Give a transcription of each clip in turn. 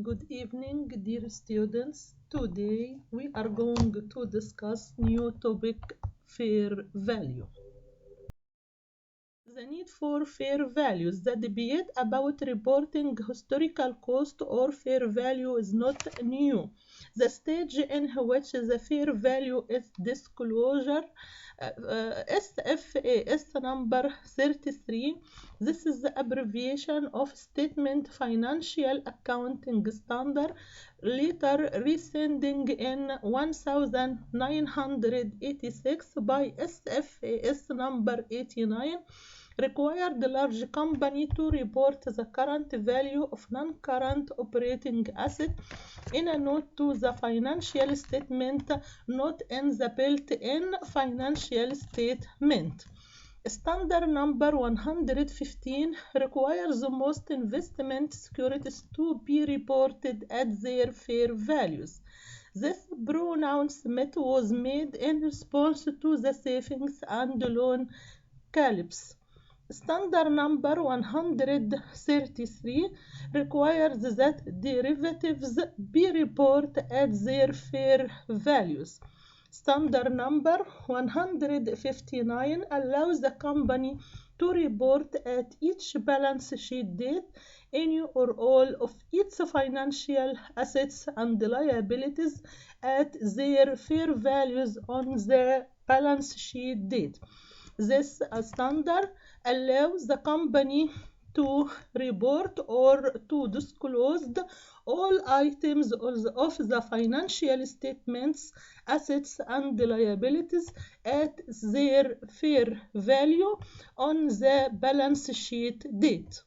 Good evening, dear students. Today we are going to discuss new topic, fair value. The need for fair values. The debate about reporting historical cost or fair value is not new. The stage in which the fair value is disclosure, SFAS number 33. This is the abbreviation of Statement Financial Accounting Standard, later rescinding in 1986 by SFAS number 89, required the large company to report the current value of non-current operating asset in a note to the financial statement, not in the built-in financial statement. Standard number 115 requires most investment securities to be reported at their fair values. This pronouncement was made in response to the savings and loan collapse. Standard number 133 requires that derivatives be reported at their fair values. Standard number 159 allows the company to report at each balance sheet date any or all of its financial assets and liabilities at their fair values on the balance sheet date. This standard allows the company to report or to disclose all items of the financial statements, assets and liabilities at their fair value on the balance sheet date.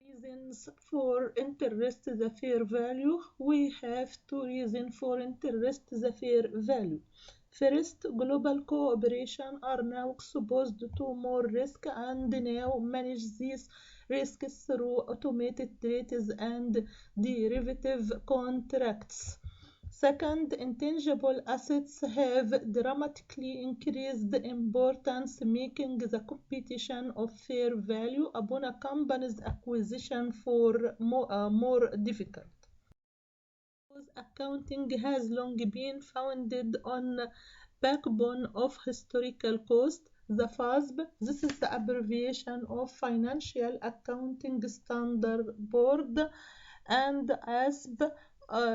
Reasons for interest the fair value. We have two reasons for interest the fair value. First, global cooperation are now exposed to more risk and now manage these risks through automated trades and derivative contracts. Second, intangible assets have dramatically increased importance, making the computation of fair value upon a company's acquisition more difficult. Accounting has long been founded on backbone of historical cost, the FASB. This is the abbreviation of Financial Accounting Standard Board, and ASB.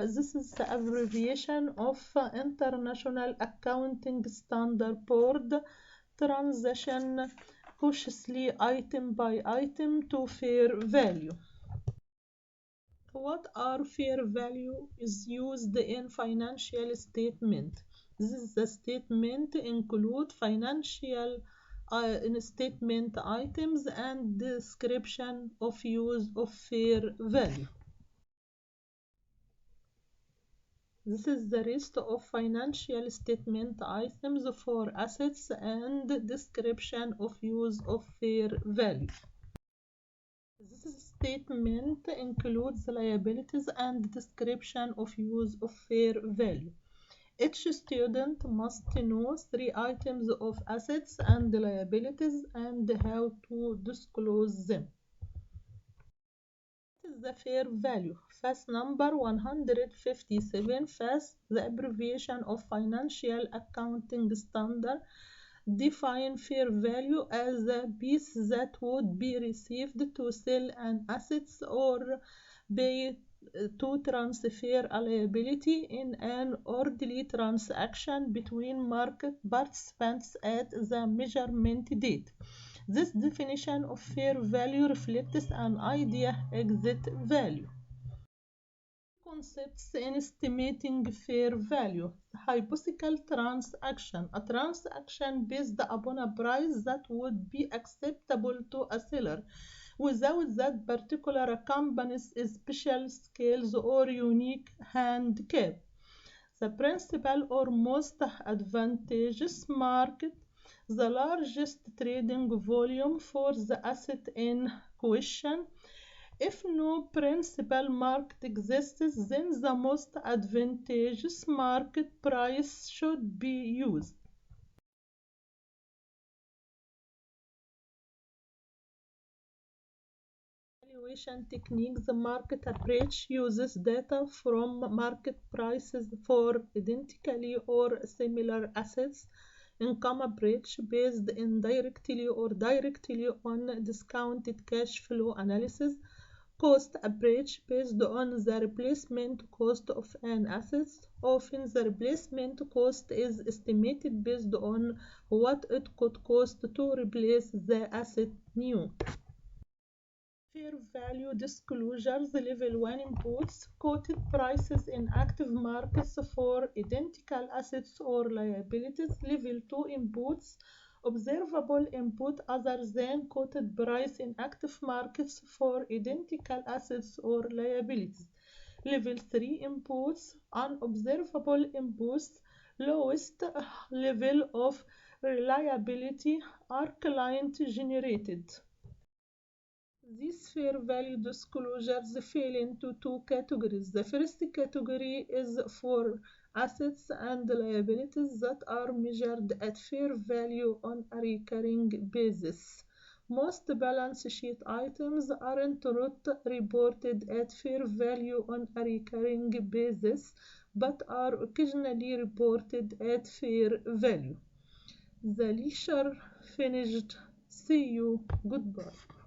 This is the abbreviation of International Accounting Standard Board. Transition cautiously item by item to fair value. What are fair value is used in financial statement. This is the statement include financial statement items and description of use of fair value. This is the list of financial statement items for assets and description of use of fair value. This statement includes liabilities and description of use of fair value. Each student must know three items of assets and liabilities and how to disclose them. What is the fair value? FAS number 157. FAS, the abbreviation of Financial Accounting Standard, define fair value as a piece that would be received to sell an asset or pay to transfer a liability in an orderly transaction between market participants at the measurement date. This definition of fair value reflects an idea exit value. Concepts in estimating fair value. Hypothetical transaction. A transaction based upon a price that would be acceptable to a seller without that particular company's special skills or unique handicap. The principal or most advantageous market. The largest trading volume for the asset in question. If no principal market exists, then the most advantageous market price should be used. valuation technique. The market approach uses data from market prices for identically or similar assets. Income approach based indirectly or directly on discounted cash flow analysis. Cost approach based on the replacement cost of an asset. Often the replacement cost is estimated based on what it could cost to replace the asset new. Fair value disclosures. Level 1 inputs. Quoted prices in active markets for identical assets or liabilities. Level 2 inputs. Observable input other than quoted price in active markets for identical assets or liabilities. Level 3 inputs. Unobservable inputs. Lowest level of reliability are client generated. These fair value disclosures fall into two categories. The first category is for assets and liabilities that are measured at fair value on a recurring basis. Most balance sheet items aren't not reported at fair value on a recurring basis, but are occasionally reported at fair value. The lecture finished. See you. Goodbye.